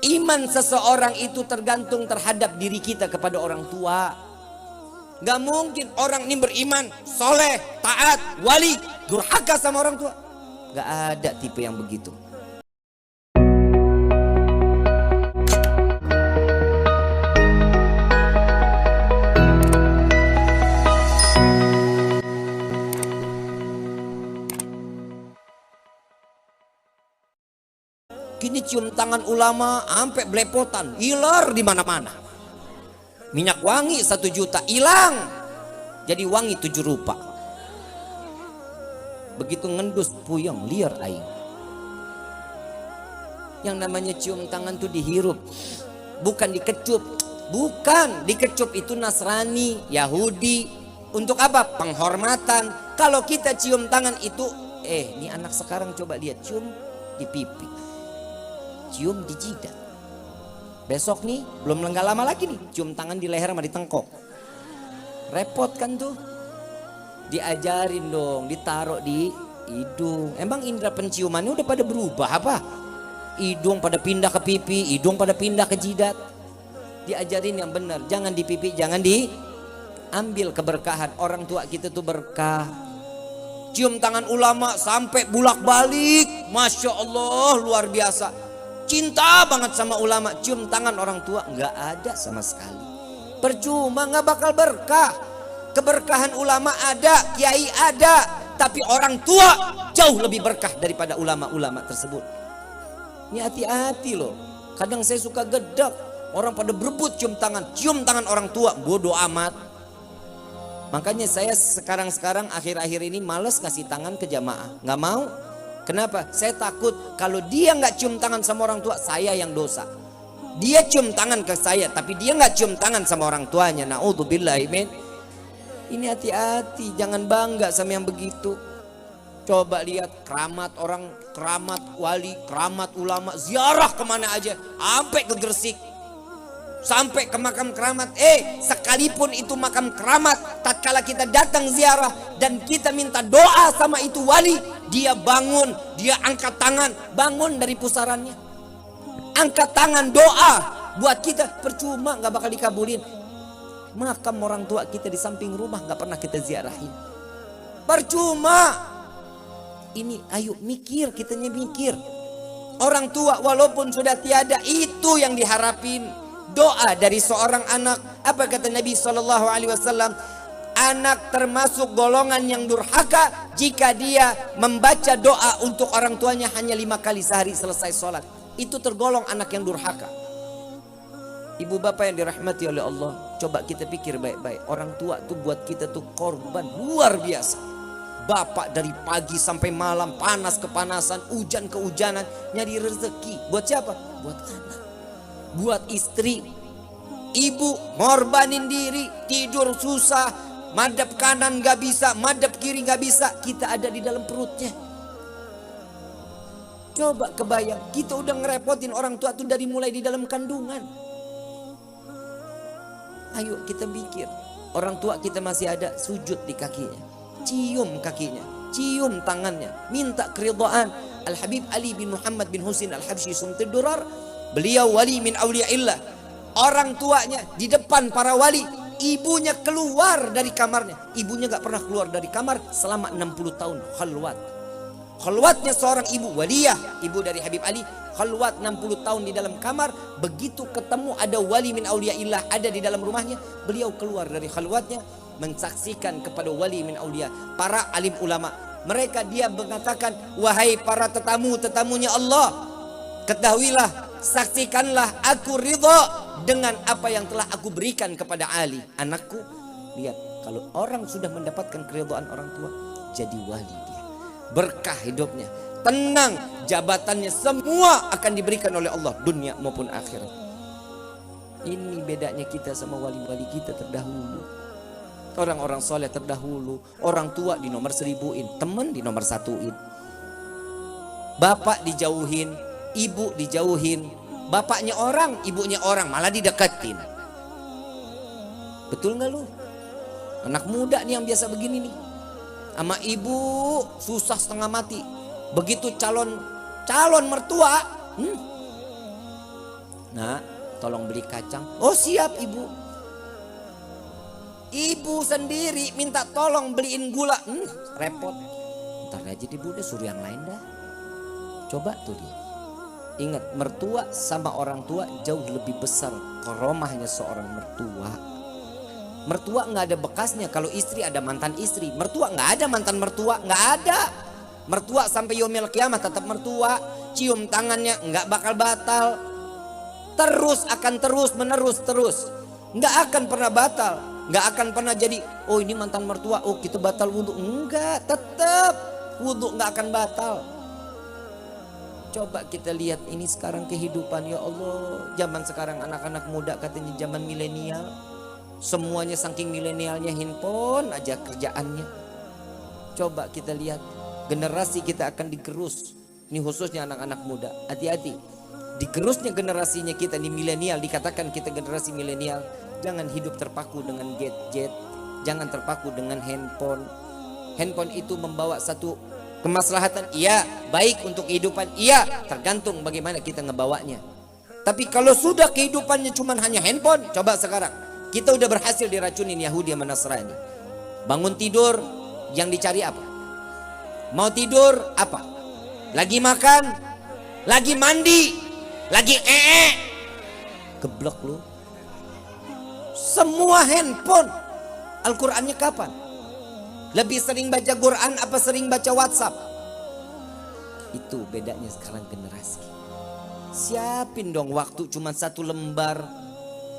Iman seseorang itu tergantung terhadap diri kita kepada orang tua. Gak mungkin orang ini beriman, soleh, taat, wali, durhaka sama orang tua. Gak ada tipe yang begitu. Kini cium tangan ulama sampai belepotan, iler di mana-mana. Minyak wangi 1 juta hilang, jadi wangi 7 rupa. Begitu ngendus puyeng liar aing. Yang namanya cium tangan tuh dihirup, bukan dikecup. Bukan dikecup, itu Nasrani, Yahudi. Untuk apa? Penghormatan. Kalau kita cium tangan itu, ini anak sekarang coba lihat, cium di pipi, cium di jidat. Besok nih belum gak lama lagi nih cium tangan di leher sama di tengkok. Repot kan tuh. Diajarin dong, ditaruh di hidung. Emang indera penciumannya udah pada berubah apa? Hidung pada pindah ke pipi, hidung pada pindah ke jidat. Diajarin yang benar, jangan di pipi, jangan diambil keberkahan. Orang tua kita tuh berkah. Cium tangan ulama sampai bulak-balik, Masya Allah luar biasa. Cinta banget sama ulama. Cium tangan orang tua nggak ada sama sekali. Percuma, nggak bakal berkah. Keberkahan ulama ada, kiai ada, tapi orang tua jauh lebih berkah daripada ulama-ulama tersebut. Ini hati-hati loh. Kadang saya suka gedek, orang pada berebut cium tangan orang tua, bodoh amat. Makanya saya sekarang akhir-akhir ini males ngasih tangan ke jamaah, nggak mau. Kenapa? Saya takut kalau dia nggak cium tangan sama orang tua, saya yang dosa. Dia cium tangan ke saya, tapi dia nggak cium tangan sama orang tuanya. Naudzubillah, amin. Ini hati-hati, jangan bangga sama yang begitu. Coba lihat keramat orang, keramat wali, keramat ulama, ziarah kemana aja, sampai ke Gresik, sampai ke makam keramat. Sekalipun itu makam keramat, tatkala kita datang ziarah dan kita minta doa sama itu wali, dia bangun, dia angkat tangan, bangun dari pusarannya, angkat tangan doa buat kita. Percuma, nggak bakal dikabulin. Makam orang tua kita di samping rumah nggak pernah kita ziarahin, percuma. Ini ayo mikir, kitanya mikir. Orang tua walaupun sudah tiada, itu yang diharapin. Doa dari seorang anak. Apa kata Nabi SAW? Anak termasuk golongan yang durhaka jika dia membaca doa untuk orang tuanya hanya 5 kali sehari selesai sholat. Itu tergolong anak yang durhaka. Ibu bapak yang dirahmati oleh Allah, coba kita pikir baik-baik. Orang tua tuh buat kita tuh korban luar biasa. Bapak dari pagi sampai malam, panas kepanasan, hujan kehujanan, nyari rezeki. Buat siapa? Buat anak, buat istri. Ibu ngorbanin diri, tidur susah, madep kanan gak bisa, madep kiri gak bisa. Kita ada di dalam perutnya. Coba kebayang, kita udah ngerepotin orang tua tuh dari mulai di dalam kandungan. Ayo kita pikir, orang tua kita masih ada, sujud di kakinya, cium kakinya, cium tangannya, minta keridhaan. Al-Habib Ali bin Muhammad bin Husin Al-Habsyi Sumtir Durar, beliau wali min awliyaillah. Orang tuanya di depan para wali, ibunya keluar dari kamarnya. Ibunya gak pernah keluar dari kamar selama 60 tahun khalwat. Khalwatnya seorang ibu waliyah, ibu dari Habib Ali, khalwat 60 tahun di dalam kamar. Begitu ketemu ada wali min awliyaillah ada di dalam rumahnya, beliau keluar dari khalwatnya mensaksikan kepada wali min awliya, para alim ulama. Mereka dia mengatakan, wahai para tetamunya Allah, ketahuilah, saksikanlah aku ridha dengan apa yang telah aku berikan kepada Ali anakku. Lihat, kalau orang sudah mendapatkan keridhaan orang tua, jadi wali dia, berkah hidupnya, tenang, jabatannya semua akan diberikan oleh Allah, dunia maupun akhirat. Ini bedanya kita sama wali-wali kita terdahulu. Orang-orang soleh terdahulu, orang tua di nomor 1000-in, teman di nomor 1-in. Bapak dijauhin, ibu dijauhin. Bapaknya orang, ibunya orang, malah dideketin. Betul gak lu? Anak muda nih yang biasa begini nih, sama ibu susah setengah mati. Begitu calon mertua, Nah, tolong beli kacang. Oh siap ibu. Ibu sendiri minta tolong beliin gula. Repot. Ntar aja ibu deh, suruh yang lain dah. Coba tuh dia. Ingat, mertua sama orang tua jauh lebih besar karomahnya seorang mertua. Mertua nggak ada bekasnya. Kalau istri ada mantan istri. Mertua nggak ada mantan mertua, nggak ada. Mertua sampai yaumil kiamat tetap mertua. Cium tangannya nggak bakal batal. Terus akan terus menerus terus. Nggak akan pernah batal. Nggak akan pernah jadi, oh ini mantan mertua, oh kita batal wudhu. Enggak, tetap wudhu nggak akan batal. Coba kita lihat ini sekarang kehidupan, ya Allah. Zaman sekarang anak-anak muda katanya zaman milenial. Semuanya saking milenialnya handphone aja kerjaannya. Coba kita lihat, generasi kita akan digerus. Ini khususnya anak-anak muda, hati-hati. Digerusnya generasinya kita di milenial, dikatakan kita generasi milenial. Jangan hidup terpaku dengan gadget, jangan terpaku dengan handphone. Handphone itu membawa satu kemaslahatan, iya, baik untuk kehidupan, iya, tergantung bagaimana kita ngebawanya. Tapi kalau sudah kehidupannya cuma hanya handphone, coba sekarang kita udah berhasil diracunin Yahudi sama Nasrani. Bangun tidur, yang dicari apa? Mau tidur apa? Lagi makan, lagi mandi, lagi geblok lu. Semua handphone. Al-Qur'annya kapan? Lebih sering baca Quran apa sering baca WhatsApp? Itu bedanya sekarang generasi. Siapin dong waktu cuma satu lembar.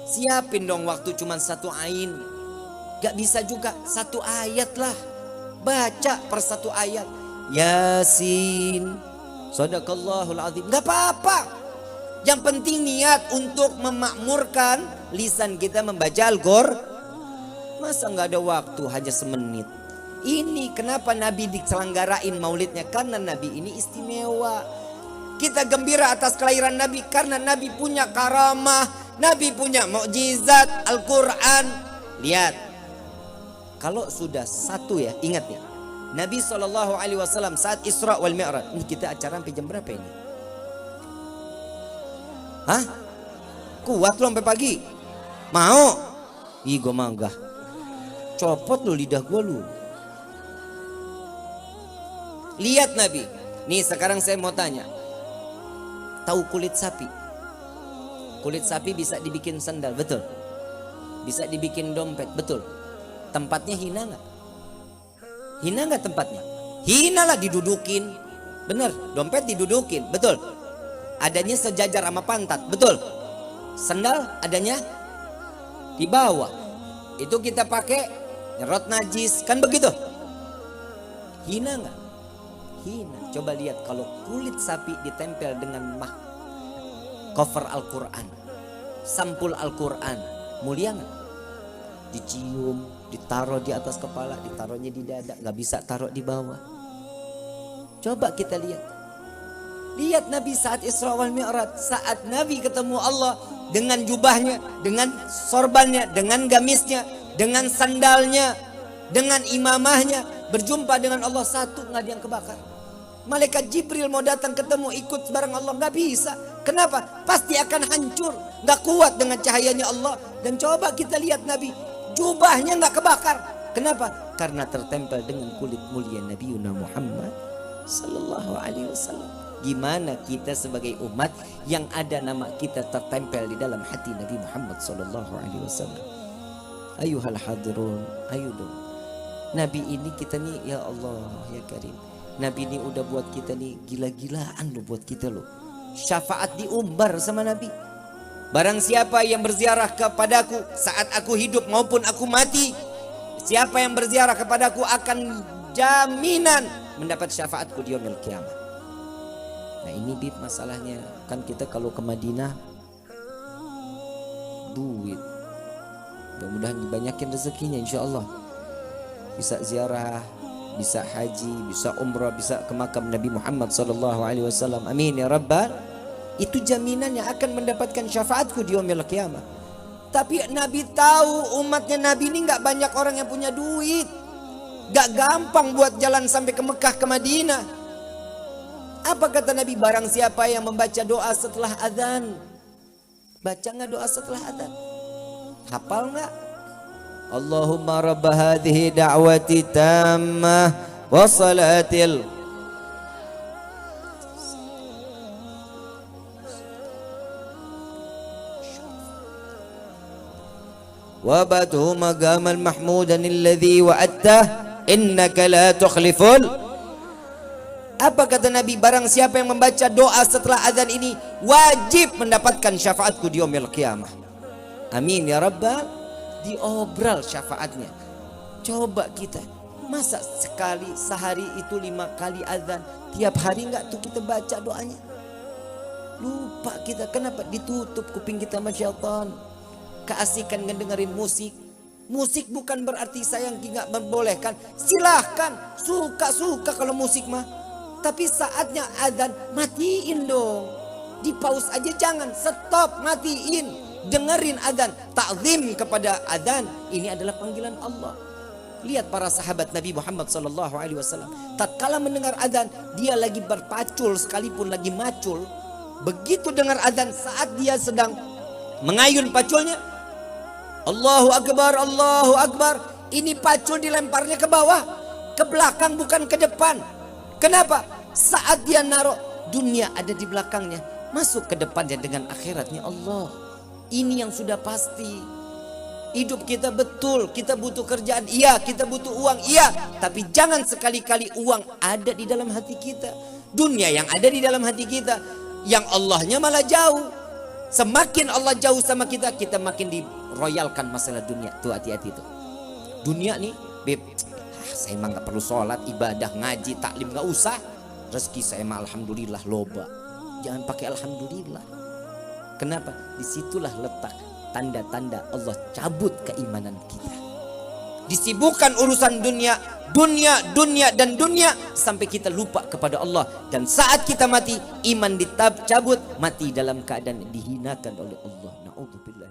Siapin dong waktu cuma satu ain. Gak bisa juga satu ayat lah. Baca per satu ayat. Yasin. Shadaqallahul azim. Gak apa-apa. Yang penting niat untuk memakmurkan lisan kita membaca Al-Qur'an. Masa gak ada waktu hanya semenit. Ini kenapa Nabi diselenggarain maulidnya, karena Nabi ini istimewa. Kita gembira atas kelahiran Nabi karena Nabi punya karamah, Nabi punya mukjizat Al-Quran. Lihat, kalau sudah satu ya, ingat ya, Nabi SAW saat Isra wal Mi'raj. Ini kita acara sampai jam berapa ini? Hah? Kuat lo sampai pagi? Mau? Ih gue manggah. Copot lo lidah gue lu. Lihat Nabi. Nih sekarang saya mau tanya. Tahu kulit sapi? Kulit sapi bisa dibikin sandal, betul? Bisa dibikin dompet, betul? Tempatnya hina nggak? Hina nggak tempatnya? Hina lah, didudukin. Bener, dompet didudukin, betul? Adanya sejajar sama pantat, betul? Sandal adanya di bawah. Itu kita pakai nyerot najis, kan begitu? Hina nggak? Hina. Coba lihat kalau kulit sapi ditempel dengan cover Al-Quran, sampul Al-Quran, mulia nggak? Dicium, ditaruh di atas kepala, ditaruhnya di dada, nggak bisa taruh di bawah. Coba kita lihat. Lihat Nabi saat Isra wal Mi'raj, saat Nabi ketemu Allah dengan jubahnya, dengan sorbannya, dengan gamisnya, dengan sandalnya, dengan imamahnya, berjumpa dengan Allah, satu nggak ada yang kebakar. Malaikat Jibril mau datang ketemu ikut bareng Allah, nggak bisa. Kenapa? Pasti akan hancur, nggak kuat dengan cahayanya Allah. Dan coba kita lihat Nabi, jubahnya nggak kebakar. Kenapa? Karena tertempel dengan kulit mulia Nabi Muhammad Sallallahu Alaihi Wasallam. Gimana kita sebagai umat yang ada nama kita tertempel di dalam hati Nabi Muhammad Sallallahu Alaihi Wasallam? Ayuhal hadirun, ayo dong. Nabi ini kita nih, ya Allah ya Karim, Nabi ini udah buat kita nih gila-gilaan loh buat kita loh. Syafaat diumbar sama Nabi. Barang siapa yang berziarah kepadaku saat aku hidup maupun aku mati, siapa yang berziarah kepadaku akan jaminan mendapat syafaatku di yaumil kiamat. Nah ini Bib masalahnya, kan kita kalau ke Madinah duit, mudah-mudahan dibanyakin rezekinya insya Allah. Bisa ziarah, bisa haji, bisa umrah, bisa ke makam Nabi Muhammad SAW. Amin ya Rabbal. Itu jaminan yang akan mendapatkan syafaatku di yaumil kiamat. Tapi Nabi tahu umatnya Nabi ini gak banyak orang yang punya duit, gak gampang buat jalan sampai ke Mekah, ke Madinah. Apa kata Nabi? Barang siapa yang membaca doa setelah azan, Baca nggak doa setelah adzan? Hafal nggak? Allahumma rabb hadhihi da'wati tammah wa salatil wa batu maqamal mahmudan alladhi wa'adtah innaka la tukhliful. Apa kata Nabi? Barang siapa yang membaca doa setelah azan ini wajib mendapatkan syafaatku di yaumil qiyamah. Amin ya rabbal. Diobral syafaatnya. Coba kita, masa sekali sehari itu 5 kali azan, tiap hari enggak tuh kita baca doanya? Lupa kita. Kenapa? Ditutup kuping kita sama syaitan. Keasikan ngedengerin musik. Musik bukan berarti saya nggak membolehkan. Silahkan, suka-suka kalau musik mah. Tapi saatnya azan, matiin dong. Di pause aja jangan, stop, matiin. Dengerin azan, takzim kepada azan. Ini adalah panggilan Allah. Lihat para sahabat Nabi Muhammad SAW. Tatkala mendengar azan, dia lagi berpacul sekalipun lagi macul. Begitu dengar azan, saat dia sedang mengayun paculnya, Allahu Akbar, Allahu Akbar. Ini pacul dilemparnya ke bawah, ke belakang bukan ke depan. Kenapa? Saat dia naruh, dunia ada di belakangnya, masuk ke depannya dengan akhiratnya Allah. Ini yang sudah pasti. Hidup kita betul, kita butuh kerjaan, iya, kita butuh uang, iya. Tapi jangan sekali-kali uang ada di dalam hati kita. Dunia yang ada di dalam hati kita, yang Allahnya malah jauh. Semakin Allah jauh sama kita, kita makin diroyalkan masalah dunia. Tuh hati-hati tuh. Dunia nih, beb, saya emang gak perlu sholat, ibadah, ngaji, taklim gak usah. Rezeki saya mah alhamdulillah loba. Jangan pakai alhamdulillah. Kenapa? Disitulah letak tanda-tanda Allah cabut keimanan kita. Disibukkan urusan dunia, dan dunia sampai kita lupa kepada Allah. Dan saat kita mati, iman dicabut, mati dalam keadaan dihinakan oleh Allah. Na'udzubillah.